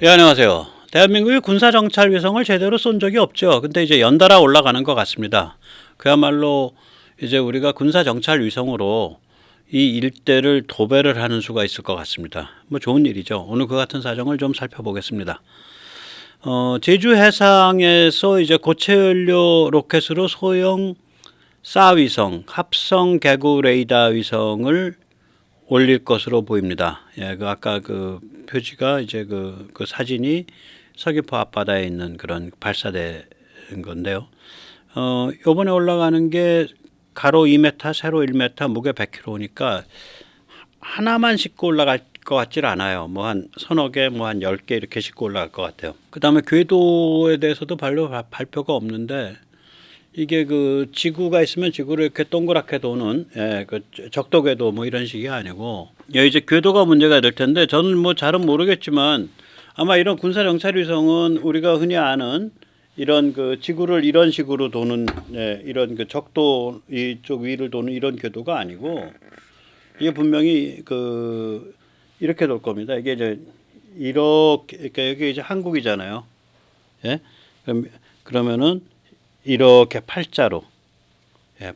예, 안녕하세요. 대한민국이 군사정찰 위성을 제대로 쏜 적이 없죠. 근데 이제 연달아 올라가는 것 같습니다. 그야말로 이제 우리가 군사정찰 위성으로 이 일대를 도배를 하는 수가 있을 것 같습니다. 뭐 좋은 일이죠. 오늘 그 같은 사정을 좀 살펴보겠습니다. 제주 해상에서 이제 고체 연료 로켓으로 소형 싸위성, 합성 개구 레이더 위성을 올릴 것으로 보입니다. 예, 그 아까 그 표지가 이제 그 사진이 서귀포 앞바다에 있는 그런 발사된 건데요. 요번에 올라가는 게 가로 2m, 세로 1m, 무게 100kg니까 하나만 싣고 올라갈 것 같질 않아요. 뭐 한 서너 개, 뭐 한 10개 이렇게 싣고 올라갈 것 같아요. 그 다음에 궤도에 대해서도 별로 발표가 없는데 이게 그 지구가 있으면 지구를 이렇게 동그랗게 도는 그 적도 궤도 뭐 이런 식이 아니고 이제 궤도가 문제가 될 텐데 저는 뭐 잘은 모르겠지만 아마 이런 군사 정찰 위성은 우리가 흔히 아는 이런 그 지구를 이런 식으로 도는 이런 그 적도 이쪽 위를 도는 이런 궤도가 아니고 이게 분명히 그 이렇게 돌 겁니다. 이게 이제 이렇게 그러니까 여기 이제 한국이잖아요. 예? 그러면은 이렇게 팔자로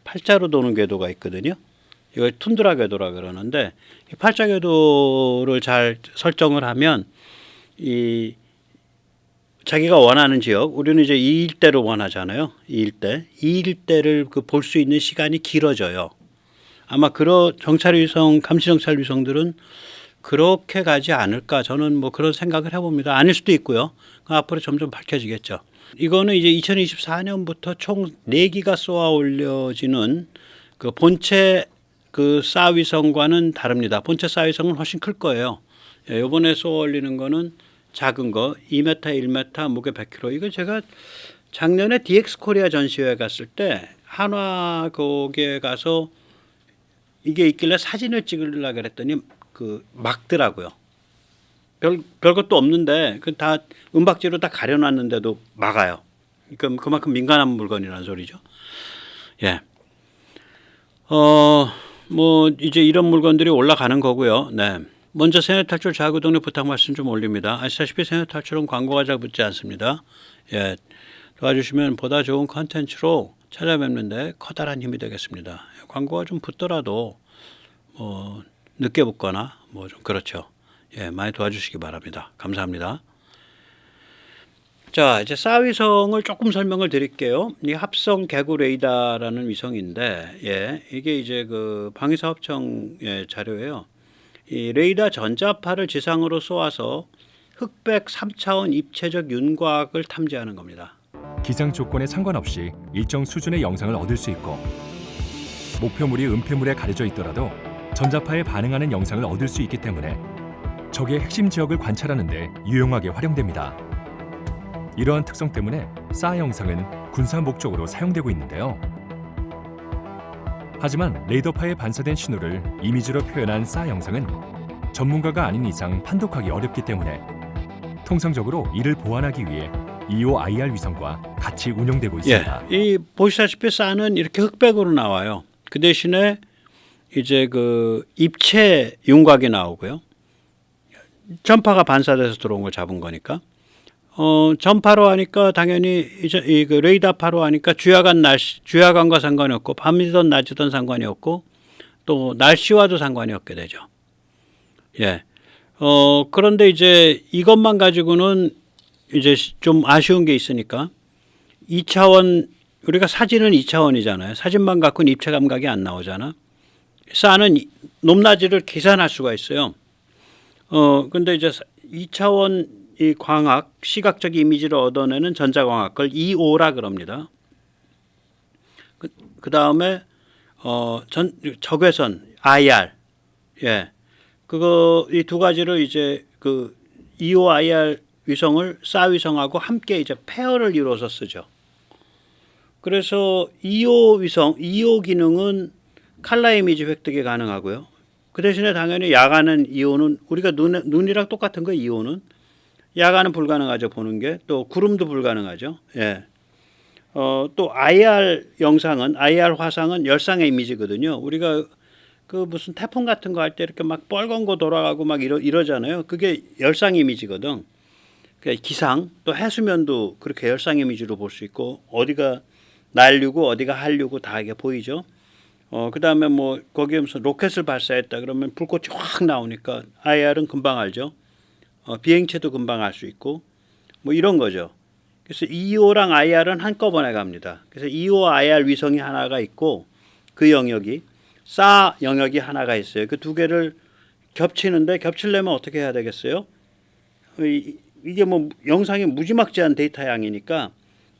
팔자로 도는 궤도가 있거든요. 이걸 툰드라 궤도라 그러는데 이 팔자 궤도를 잘 설정을 하면 이 자기가 원하는 지역, 우리는 이제 이 일대를 원하잖아요. 이 일대를 그 볼 수 있는 시간이 길어져요. 아마 그런 정찰 위성, 감시 정찰 위성들은 그렇게 가지 않을까 저는 뭐 그런 생각을 해봅니다. 아닐 수도 있고요. 앞으로 점점 밝혀지겠죠. 이거는 이제 2024년부터 총 4기가 쏘아 올려지는 그 본체 그 싸위성과는 다릅니다. 본체 싸위성은 훨씬 클 거예요. 이번에 쏘아 올리는 거는 작은 거 2m, 1m, 무게 100kg. 이거 제가 작년에 DX 코리아 전시회 갔을 때 한화 거기에 가서 이게 있길래 사진을 찍으려고 그랬더니 그 막더라고요. 별것도 없는데 그 다 은박지로 다 가려놨는데도 막아요. 그러니까 그만큼 민감한 물건이라는 소리죠. 예. 뭐 이제 이런 물건들이 올라가는 거고요. 네. 먼저 세뇌 탈출 자구동네 부탁 말씀 좀 올립니다. 아시다시피 세뇌 탈출은 광고가 잘 붙지 않습니다. 예. 도와주시면 보다 좋은 컨텐츠로 찾아뵙는데 커다란 힘이 되겠습니다. 광고가 좀 붙더라도 뭐 늦게 붙거나 뭐 좀 그렇죠. 예, 많이 도와주시기 바랍니다. 감사합니다. 자, 이제 싸위성을 조금 설명을 드릴게요. 이 합성 개구 레이더라는 위성인데, 예, 이게 이제 그 방위사업청 자료예요. 이 레이더 전자파를 지상으로 쏘아서 흑백 3차원 입체적 윤곽을 탐지하는 겁니다. 기상 조건에 상관없이 일정 수준의 영상을 얻을 수 있고 목표물이 은폐물에 가려져 있더라도 전자파에 반응하는 영상을 얻을 수 있기 때문에 적의 핵심 지역을 관찰하는 데 유용하게 활용됩니다. 이러한 특성 때문에 싸 영상은 군사 목적으로 사용되고 있는데요. 하지만 레이더파에 반사된 신호를 이미지로 표현한 싸 영상은 전문가가 아닌 이상 판독하기 어렵기 때문에 통상적으로 이를 보완하기 위해 EOIR 위성과 같이 운용되고 있습니다. 예, 이 보시다시피 싸는 이렇게 흑백으로 나와요. 그 대신에 이제 그 입체 윤곽이 나오고요. 전파가 반사돼서 들어온 걸 잡은 거니까. 전파로 하니까 당연히 이제 이 그 레이더파로 하니까 주야간과 상관이 없고 밤이든 낮이든 상관이 없고 또 날씨와도 상관이 없게 되죠. 예. 그런데 이제 이것만 가지고는 이제 좀 아쉬운 게 있으니까 2차원 우리가 사진은 2차원이잖아요. 사진만 갖고는 입체 감각이 안 나오잖아. 싸는 높낮이를 계산할 수가 있어요. 근데 이제 2차원 이 광학, 시각적 이미지를 얻어내는 전자광학을 EO라 그럽니다. 그 다음에 적외선 IR, 예, 그거 이 두 가지를 이제 그 EOIR 위성을 싸 위성하고 함께 이제 페어를 이루어서 쓰죠. 그래서 EO 위성, EO 기능은 칼라 이미지 획득이 가능하고요. 그 대신에 당연히 야간은 EO는 우리가 눈이랑 똑같은 거 EO는 야간은 불가능하죠. 보는 게 또 구름도 불가능하죠. 예. 또 IR 영상은 IR 화상은 열상의 이미지거든요. 우리가 그 무슨 태풍 같은 거 할 때 이렇게 막 빨간 거 돌아가고 막 이러잖아요. 그게 열상 이미지거든. 그러니까 기상 또 해수면도 그렇게 열상 이미지로 볼 수 있고 어디가 날류고 어디가 한류고 다 이게 보이죠. 그다음에 뭐 거기에 무슨 로켓을 발사했다 그러면 불꽃이 확 나오니까 IR은 금방 알죠. 비행체도 금방 알 수 있고 뭐 이런 거죠. 그래서 EO랑 IR은 한꺼번에 갑니다. 그래서 EO, IR 위성이 하나가 있고 그 영역이 사 영역이 하나가 있어요. 그 두 개를 겹치는데 겹치려면 어떻게 해야 되겠어요? 이게 뭐 영상이 무지막지한 데이터 양이니까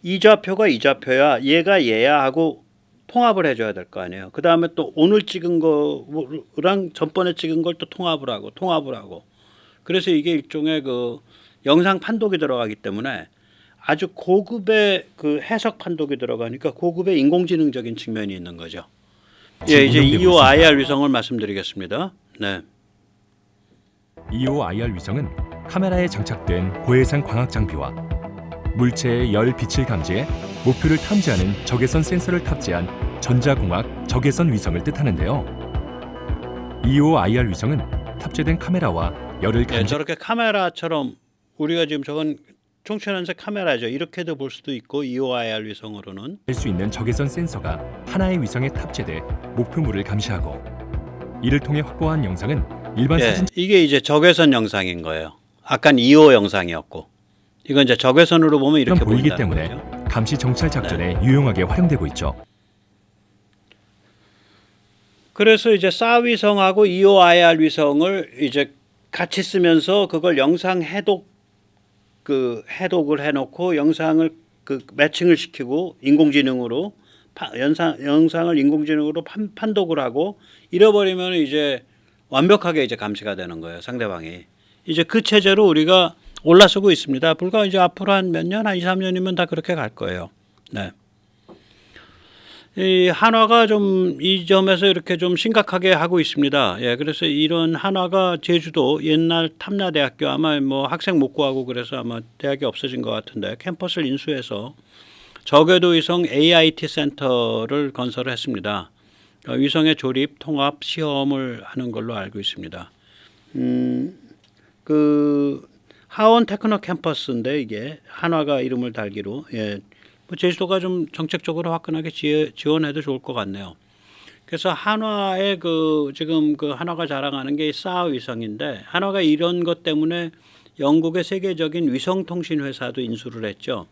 이 좌표가 이 좌표야, 얘가 얘야 하고 통합을 해줘야 될 거 아니에요. 그 다음에 또 오늘 찍은 거랑 전번에 찍은 걸 또 통합을 하고. 그래서 이게 일종의 그 영상 판독이 들어가기 때문에 아주 고급의 그 해석 판독이 들어가니까 고급의 인공지능적인 측면이 있는 거죠. 예, 이제 EOIR 위성을 말씀드리겠습니다. 네. EOIR 위성은 카메라에 장착된 고해상 광학 장비와 물체의 열 빛을 감지해 목표를 탐지하는 적외선 센서를 탑재한 전자공학 적외선 위성을 뜻하는데요. EOIR 위성은 탑재된 카메라와 열을 예, 감지 저렇게 카메라처럼 우리가 지금 저건 총천연색 카메라죠. 이렇게도 볼 수도 있고 EOIR 위성으로는 할 수 있는 적외선 센서가 하나의 위성에 탑재돼 목표물을 감시하고 이를 통해 확보한 영상은 일반 예, 사진 이게 이제 적외선 영상인 거예요. 아까 EO 영상이었고 이건 이제 적외선으로 보면 이렇게 보이기 보인다는 때문에 거죠. 감시 정찰 작전에 유용하게 활용되고 있죠. 그래서 이제 사 위성하고 EOIR 위성을 이제 같이 쓰면서 그걸 영상 해독을 해놓고 영상을 그 매칭을 시키고 인공지능으로 영상을 인공지능으로 판독을 하고 잃어버리면 이제 완벽하게 이제 감시가 되는 거예요. 상대방이 이제 그 체제로 우리가 올라서고 있습니다. 불과 이제 앞으로 한 몇 년, 한 2, 3년이면 다 그렇게 갈 거예요. 네. 이 한화가 좀 이 점에서 이렇게 좀 심각하게 하고 있습니다. 예, 그래서 이런 한화가 제주도 옛날 탐나대학교 아마 뭐 학생 못 구하고 그래서 아마 대학이 없어진 것 같은데 캠퍼스를 인수해서 저궤도 위성 AIT 센터를 건설을 했습니다. 위성의 조립, 통합, 시험을 하는 걸로 알고 있습니다. 그 하원 테크노 캠퍼스인데 이게 한화가 이름을 달기로 예. 뭐 제주도가 좀 정책적으로 화끈하게 지원해도 좋을 것 같네요. 그래서 한화의 그 지금 그 한화가 자랑하는 게 사 위성인데 한화가 이런 것 때문에 영국의 세계적인 위성통신 회사도 인수를 했죠.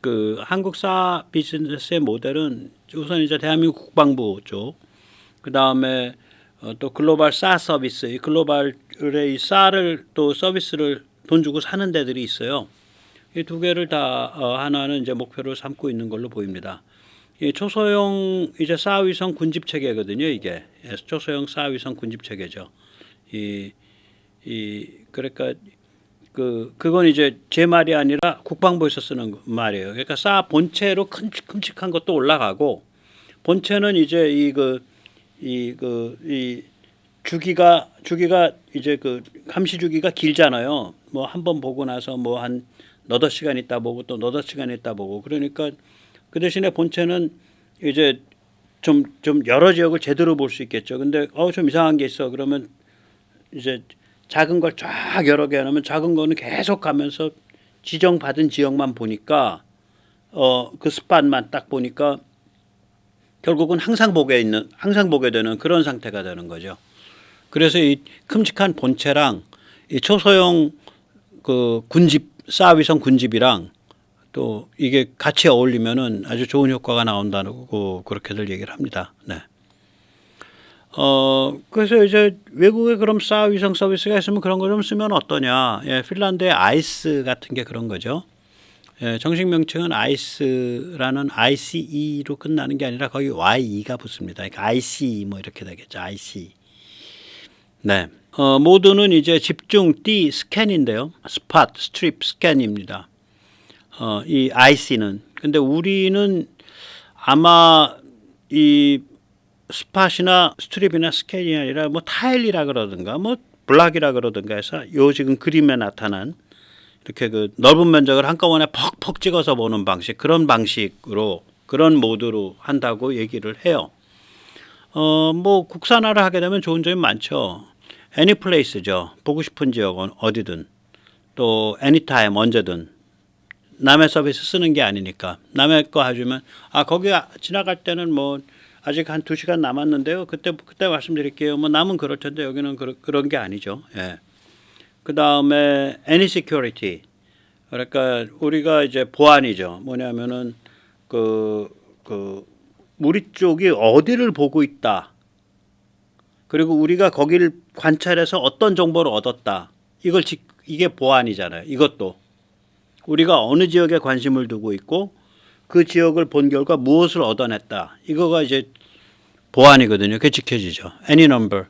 그 한국 사 비즈니스의 모델은 우선 이제 대한민국 국방부 쪽, 그 다음에 또 글로벌 사 서비스, 이 글로벌의 이 사를 또 서비스를 돈 주고 사는 데들이 있어요. 이 두 개를 다 하나는 이제 목표로 삼고 있는 걸로 보입니다. 이 초소형 이제 사 위성 군집 체계거든요. 이게 초소형 사 위성 군집 체계죠. 그러니까 그건 이제 제 말이 아니라 국방부에서 쓰는 말이에요. 그러니까 사 본체로 큼직한 것도 올라가고 본체는 이제 이 주기가 이제 그 감시 주기가 길잖아요. 뭐 한 번 보고 나서 뭐 한 너댓 시간 있다 보고 또 너댓 시간 있다 보고 그러니까 그 대신에 본체는 이제 좀 여러 지역을 제대로 볼 수 있겠죠. 근데 좀 이상한 게 있어. 그러면 이제 작은 걸 쫙 여러 개 하면 작은 거는 계속 가면서 지정받은 지역만 보니까 그 스팟만 딱 보니까 결국은 항상 보게 되는 그런 상태가 되는 거죠. 그래서 이 큼직한 본체랑 이 초소형 그 군집 사위성 군집이랑 또 이게 같이 어울리면은 아주 좋은 효과가 나온다고 그렇게들 얘기를 합니다. 네. 그래서 이제 외국에 그럼 사위성 서비스가 있으면 그런 거 좀 쓰면 어떠냐. 예, 핀란드의 아이스 같은 게 그런 거죠. 예, 정식 명칭은 아이스라는 ICE로 끝나는 게 아니라 거기 YE가 붙습니다. 그러니까 ICE 뭐 이렇게 되겠죠. ICE. 네. 모드는 이제 집중, 띠, 스캔인데요. 스팟, 스트립, 스캔입니다. 이 IC는. 근데 우리는 아마 이 스팟이나 스트립이나 스캔이 아니라 뭐 타일이라 그러든가 뭐 블락이라 그러든가 해서 요 지금 그림에 나타난 이렇게 그 넓은 면적을 한꺼번에 퍽퍽 찍어서 보는 방식, 그런 방식으로 그런 모드로 한다고 얘기를 해요. 뭐 국산화를 하게 되면 좋은 점이 많죠. 애니플레이스죠. 보고 싶은 지역은 어디든. 또 anytime 언제든 남의 서비스 쓰는 게 아니니까 남의 거 해주면 거기 지나갈 때는 뭐 아직 한 2시간 남았는데요. 그때 말씀드릴게요. 뭐 남은 그럴 텐데 여기는 그런 게 아니죠. 예. 그 다음에 any security 그러니까 우리가 이제 보안이죠. 뭐냐면은 그 우리 쪽이 어디를 보고 있다. 그리고 우리가 거기를 관찰해서 어떤 정보를 얻었다. 이게 보안이잖아요. 이것도 우리가 어느 지역에 관심을 두고 있고 그 지역을 본 결과 무엇을 얻어냈다. 이거가 이제 보안이거든요. 그게 지켜지죠. any number.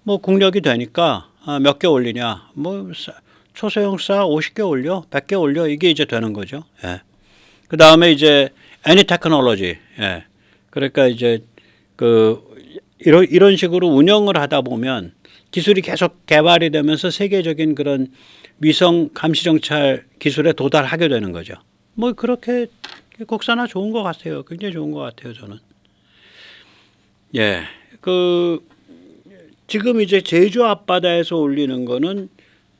뭐 국력이 되니까 몇 개 올리냐. 뭐 초소형 사 50개 올려, 100개 올려 이게 이제 되는 거죠. 예. 그 다음에 이제 any technology. 예. 그러니까 이제 이런 식으로 운영을 하다 보면 기술이 계속 개발이 되면서 세계적인 그런 위성 감시 정찰 기술에 도달하게 되는 거죠. 뭐 그렇게 국산화 좋은 것 같아요. 굉장히 좋은 것 같아요, 저는. 예, 지금 이제 제주 앞바다에서 올리는 거는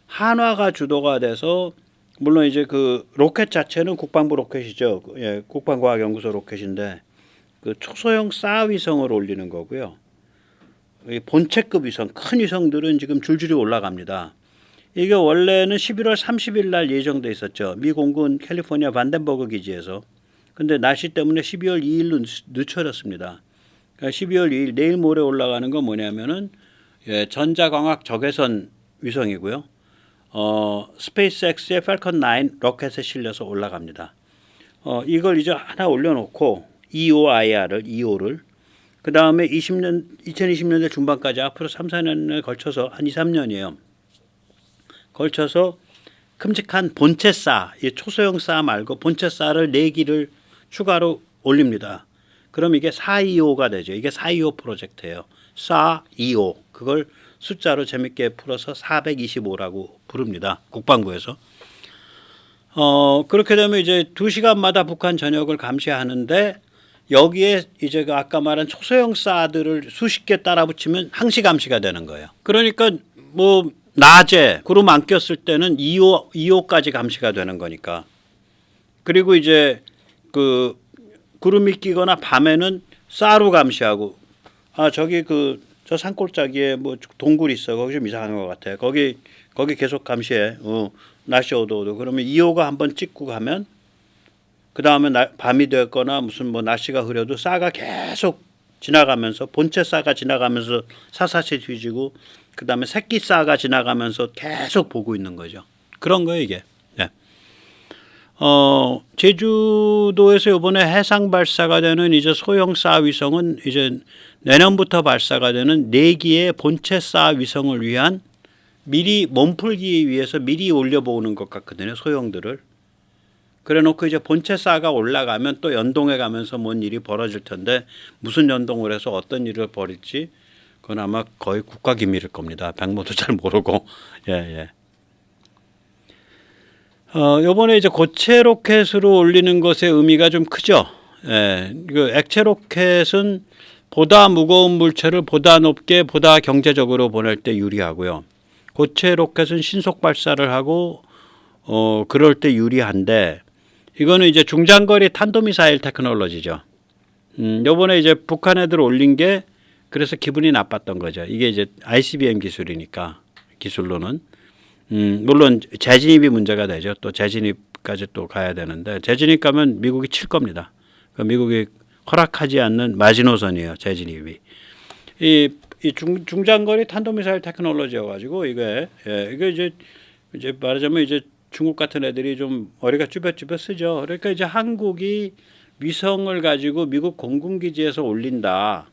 한화가 주도가 돼서 물론 이제 그 로켓 자체는 국방부 로켓이죠. 예, 국방과학연구소 로켓인데 그 초소형 사 위성을 올리는 거고요. 이 본체급 위성, 큰 위성들은 지금 줄줄이 올라갑니다. 이게 원래는 11월 30일 날 예정돼 있었죠. 미 공군 캘리포니아 반덴버그 기지에서. 근데 날씨 때문에 12월 2일로 늦춰졌습니다. 그러니까 12월 2일 내일 모레 올라가는 건 뭐냐면은 전자광학 적외선 위성이고요. 스페이스X의 팰컨 9 로켓에 실려서 올라갑니다. 이걸 이제 하나 올려놓고 EOIR을 그 다음에 2020년대 중반까지 앞으로 3, 4년에 걸쳐서 한 2, 3년이에요. 걸쳐서 큼직한 본체 사, 이 초소형 사 말고 본체 사를 4기를 추가로 올립니다. 그럼 이게 425가 되죠. 이게 425 프로젝트예요. 425 그걸 숫자로 재밌게 풀어서 425라고 부릅니다. 국방부에서. 그렇게 되면 이제 2시간마다 북한 전역을 감시하는데 여기에 이제 아까 말한 초소형 사들을 수십 개 따라 붙이면 항시 감시가 되는 거예요. 그러니까 뭐 낮에 구름 안 꼈을 때는 2호까지 감시가 되는 거니까. 그리고 이제 그 구름이 끼거나 밤에는 사로 감시하고 저기 저 산골짜기에 뭐 동굴 있어. 거기 좀 이상한 것 같아. 거기 계속 감시해. 날씨 어두워도. 그러면 2호가 한번 찍고 가면 그 다음에 밤이 됐거나 무슨 뭐 날씨가 흐려도 싸가 계속 지나가면서 본체 싸가 지나가면서 사사시 뒤지고 그 다음에 새끼 싸가 지나가면서 계속 보고 있는 거죠. 그런 거예요 이게. 네. 제주도에서 이번에 해상 발사가 되는 이제 소형 싸 위성은 이제 내년부터 발사가 되는 4기의 본체 싸 위성을 위한 미리 몸풀기 위해서 미리 올려보는 것 같거든요. 소형들을. 그래 놓고 이제 본체 싸가 올라가면 또 연동해 가면서 뭔 일이 벌어질 텐데 무슨 연동을 해서 어떤 일을 벌일지 그건 아마 거의 국가 기밀일 겁니다. 백모도 잘 모르고. 예. 요번에 이제 고체 로켓으로 올리는 것의 의미가 좀 크죠. 예. 그 액체 로켓은 보다 무거운 물체를 보다 높게 보다 경제적으로 보낼 때 유리하고요. 고체 로켓은 신속 발사를 하고 그럴 때 유리한데 이거는 이제 중장거리 탄도미사일 테크놀로지죠. 요번에 이제 북한 애들 올린 게 그래서 기분이 나빴던 거죠. 이게 이제 ICBM 기술이니까 기술로는 물론 재진입이 문제가 되죠. 또 재진입까지 또 가야 되는데 재진입 가면 미국이 칠 겁니다. 그러니까 미국이 허락하지 않는 마지노선이에요. 재진입이. 이 중장거리 탄도미사일 테크놀로지여가지고 이게 이제 말하자면 이제 중국 같은 애들이 좀 어리가 쭈뼛쭈뼛 쓰죠. 그러니까 이제 한국이 위성을 가지고 미국 공군기지에서 올린다.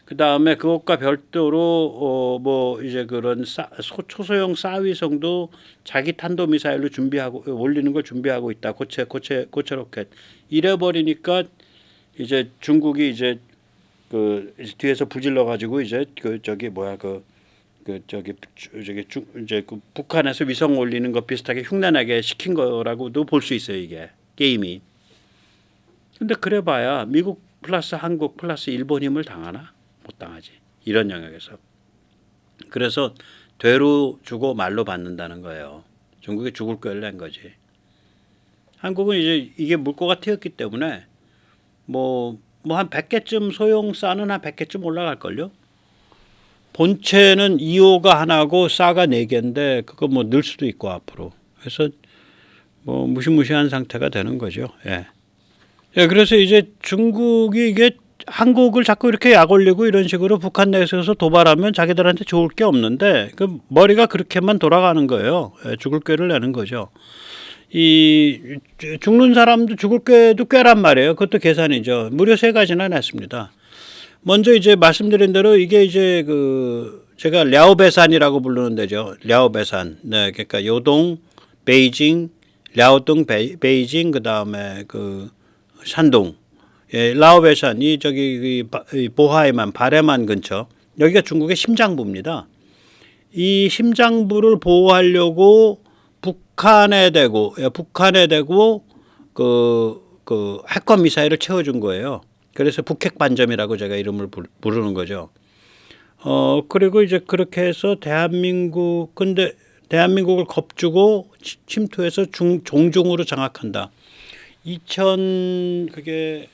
그 다음에 그것과 별도로 뭐 이제 그런 초소형 쌀위성도 자기 탄도미사일로 준비하고 올리는 걸 준비하고 있다. 고체 로켓. 이래 버리니까 이제 중국이 이제 그 뒤에서 부질러 가지고 이제 이제 그 북한에서 위성 올리는 것 비슷하게 흉내나게 시킨 거라고도 볼 수 있어요. 이게 게임이. 근데 그래봐야 미국 플러스 한국 플러스 일본 힘을 당하나? 못 당하지. 이런 영역에서. 그래서 되로 주고 말로 받는다는 거예요. 중국이 죽을 꾀를 낸 거지. 한국은 이제 이게 물꼬가 튀었기 때문에 뭐 한 100개쯤 소형사는 한 100개쯤 올라갈걸요. 본체는 2호가 하나고 싸가 4개인데 그거 뭐 늘 수도 있고 앞으로. 그래서 뭐 무시무시한 상태가 되는 거죠. 예. 예, 그래서 이제 중국이 이게 한국을 자꾸 이렇게 약 올리고 이런 식으로 북한 내에서 도발하면 자기들한테 좋을 게 없는데 그 머리가 그렇게만 돌아가는 거예요. 예, 죽을 꾀를 내는 거죠. 이 죽는 사람도 죽을 꾀도 꾀란 말이에요. 그것도 계산이죠. 무려 3가지나 냈습니다. 먼저 이제 말씀드린 대로 이게 이제 그 제가 랴오베산이라고 부르는 데죠. 랴오베산. 네, 그러니까 요동, 베이징, 랴오동, 베이징, 그 다음에 그 산동, 예, 랴오베산이 저기 이 보하이만, 바레만 근처. 여기가 중국의 심장부입니다. 이 심장부를 보호하려고 북한에 대고 그 핵과 미사일을 채워준 거예요. 그래서 북핵 반점이라고 제가 이름을 부르는 거죠. 그리고 이제 그렇게 해서 근데 대한민국을 겁주고 침투해서 종중으로 장악한다. 그게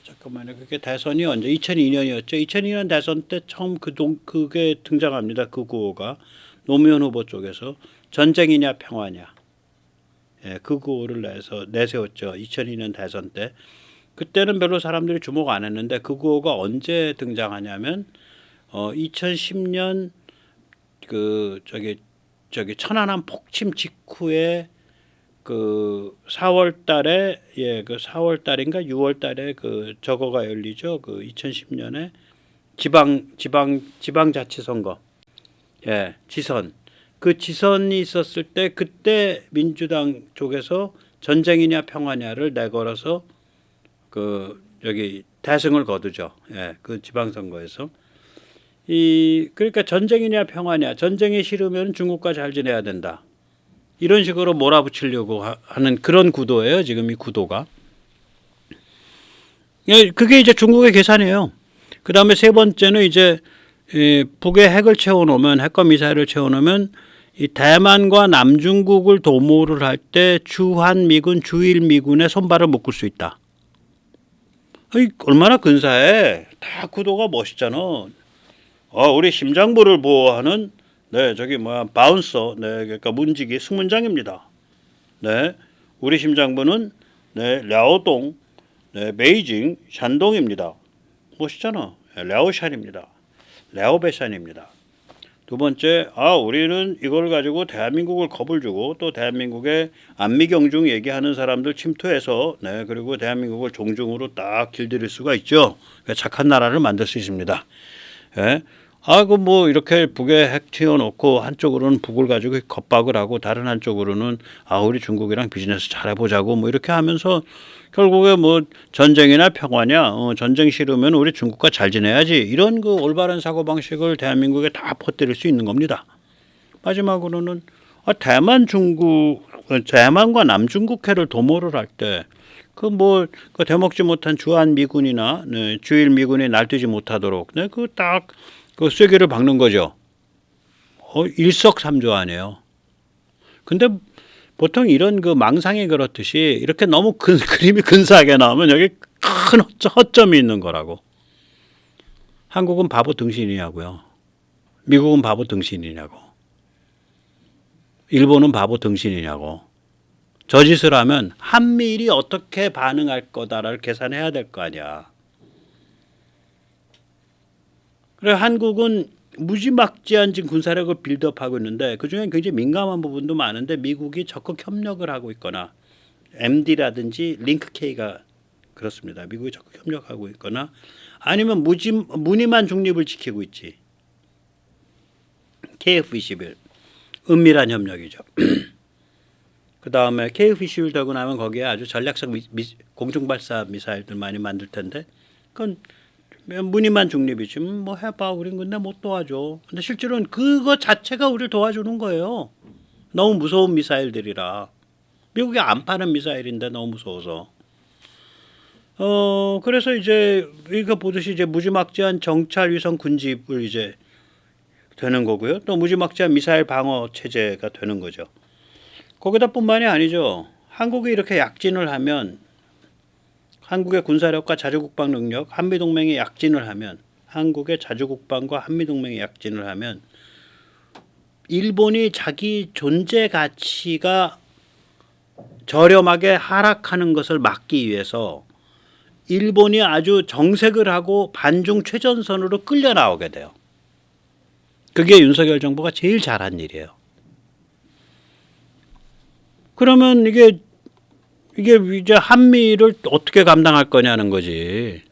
대선이 언제? 2002년이었죠. 2002년 대선 때 처음 그게 등장합니다. 그 구호가 노무현 후보 쪽에서 전쟁이냐 평화냐. 예, 그 구호를 내세웠죠. 2002년 대선 때. 그때는 별로 사람들이 주목 안 했는데 그 구호가 언제 등장하냐면 2010년 그 저기 천안함 폭침 직후에 그 4월 달에 그 4월 달인가 6월 달에 그 저거가 열리죠. 그 2010년에 지방자치 선거. 예, 지선. 그 지선이 있었을 때 그때 민주당 쪽에서 전쟁이냐 평화냐를 내걸어서 그 여기 대승을 거두죠. 예, 그 지방선거에서. 그러니까 전쟁이냐 평화냐. 전쟁이 싫으면 중국과 잘 지내야 된다. 이런 식으로 몰아붙이려고 하는 그런 구도예요. 지금 이 구도가. 예, 그게 이제 중국의 계산이에요. 그 다음에 3번째는 이제 북에 핵과 미사일을 채워놓으면 이 대만과 남중국을 도모를 할 때 주한미군, 주일미군의 손발을 묶을 수 있다. 얼마나 근사해. 다 구도가 멋있잖아. 우리 심장부를 보호하는 바운서, 그러니까 문지기 승문장입니다. 네, 우리 심장부는 랴오동, 베이징, 샨동입니다. 멋있잖아. 랴오샨입니다. 랴오베샨입니다. 2번째, 우리는 이걸 가지고 대한민국을 겁을 주고 또 대한민국의 안미경중 얘기하는 사람들 침투해서 그리고 대한민국을 종중으로 딱 길들일 수가 있죠. 착한 나라를 만들 수 있습니다. 예. 이렇게 북에 핵 튀어놓고 한쪽으로는 북을 가지고 겁박을 하고 다른 한쪽으로는 우리 중국이랑 비즈니스 잘해보자고 이렇게 하면서 결국에 전쟁이나 평화냐, 전쟁 싫으면 우리 중국과 잘 지내야지 이런 그 올바른 사고방식을 대한민국에 다 퍼뜨릴 수 있는 겁니다. 마지막으로는 대만과 남중국해를 도모를 할 때 그 대먹지 못한 주한미군이나 주일미군이 날뛰지 못하도록 그 쐐기를 박는 거죠. 일석삼조 아니에요. 근데 보통 이런 그 망상이 그렇듯이 이렇게 너무 그림이 근사하게 나오면 여기 큰 허점이 있는 거라고. 한국은 바보 등신이냐고요. 미국은 바보 등신이냐고. 일본은 바보 등신이냐고. 저 짓을 하면 한미일이 어떻게 반응할 거다를 계산해야 될 거 아니야. 그래 한국은 무지막지한 지금 군사력을 빌드업하고 있는데 그중에 굉장히 민감한 부분도 많은데 미국이 적극 협력을 하고 있거나 MD라든지 링크-K가 그렇습니다. 미국이 적극 협력하고 있거나 아니면 무늬만 중립을 지키고 있지. KF-21 은밀한 협력이죠. 그 다음에 KF-21 되고 나면 거기에 아주 전략성 공중발사 미사일들 많이 만들 텐데 그건 무늬만 중립이지 해봐 우린 근데 못 도와줘. 근데 실제로는 그거 자체가 우리를 도와주는 거예요. 너무 무서운 미사일들이라. 미국이 안 파는 미사일인데 너무 무서워서. 그래서 이제 이거 보듯이 이제 무지막지한 정찰 위성 군집을 이제 되는 거고요. 또 무지막지한 미사일 방어 체제가 되는 거죠. 거기다뿐만이 아니죠. 한국이 이렇게 약진을 하면, 한국의 군사력과 자주국방 능력, 한미동맹이 약진을 하면, 한국의 자주국방과 한미동맹이 약진을 하면 일본이 자기 존재 가치가 저렴하게 하락하는 것을 막기 위해서 일본이 아주 정색을 하고 반중 최전선으로 끌려 나오게 돼요. 그게 윤석열 정부가 제일 잘한 일이에요. 그러면 이게 이제 한미를 어떻게 감당할 거냐는 거지.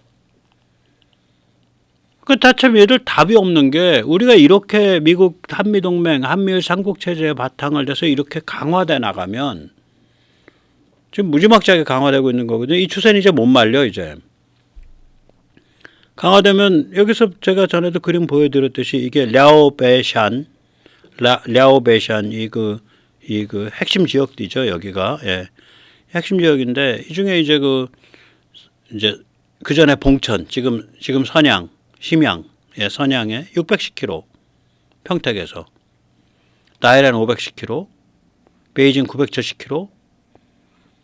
그 참 얘들 답이 없는 게, 우리가 이렇게 미국 한미동맹, 한미일 삼국체제의 바탕을 대서 이렇게 강화돼 나가면 지금 무지막지하게 강화되고 있는 거거든요. 이 추세는 이제 못 말려 이제. 강화되면 여기서 제가 전에도 그림 보여드렸듯이 이게 랴오베샨 이 그 핵심 지역이죠 여기가. 예. 핵심 지역인데 이 중에 이제 그 전에 봉천, 지금 선양, 심양, 예, 선양에 610km, 평택에서 다이란 510km, 베이징 970km,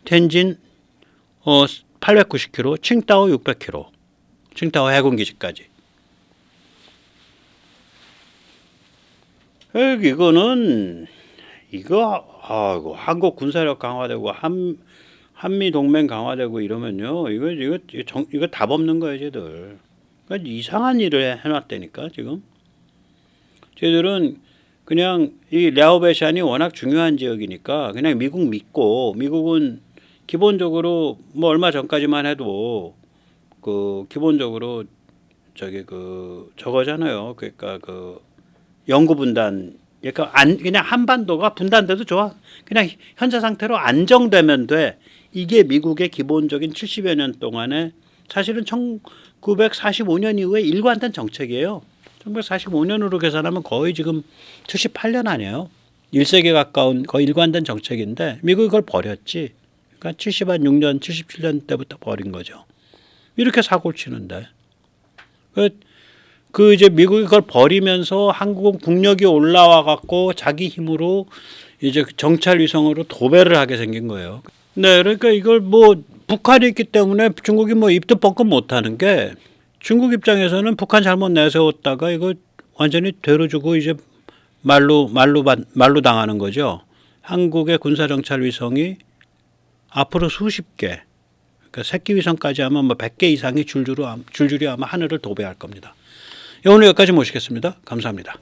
텐진 890km, 칭다오 600km, 칭다오 해군기지까지. 이거 한국 군사력 강화되고 한미 동맹 강화되고 이러면요, 이거 답 없는 거예요, 쟤들. 그러니까 이상한 일을 해놨다니까 지금. 쟤들은 그냥 이 랴오베샨이 워낙 중요한 지역이니까 그냥 미국 믿고, 미국은 기본적으로 뭐 얼마 전까지만 해도 그 기본적으로 저거잖아요. 그러니까 그 영구 분단. 그러니까 그냥 한반도가 분단돼도 좋아. 그냥 현재 상태로 안정되면 돼. 이게 미국의 기본적인 70여 년 동안에 사실은 1945년 이후에 일관된 정책이에요. 1945년으로 계산하면 거의 지금 78년 아니에요. 1세기 가까운 거의 일관된 정책인데 미국이 그걸 버렸지. 그러니까 76년, 77년 때부터 버린 거죠. 이렇게 사고를 치는데. 이제 미국이 그걸 버리면서 한국은 국력이 올라와 갖고 자기 힘으로 이제 정찰 위성으로 도배를 하게 생긴 거예요. 네, 그러니까 이걸 뭐 북한이 있기 때문에 중국이 뭐 입도 뻥끗 못 하는 게, 중국 입장에서는 북한 잘못 내세웠다가 이거 완전히 되로 주고 이제 말로 당하는 거죠. 한국의 군사 정찰 위성이 앞으로 수십 개, 그러니까 새끼 위성까지 하면 뭐 100개 이상이 줄줄이 아마 하늘을 도배할 겁니다. 오늘 여기까지 모시겠습니다. 감사합니다.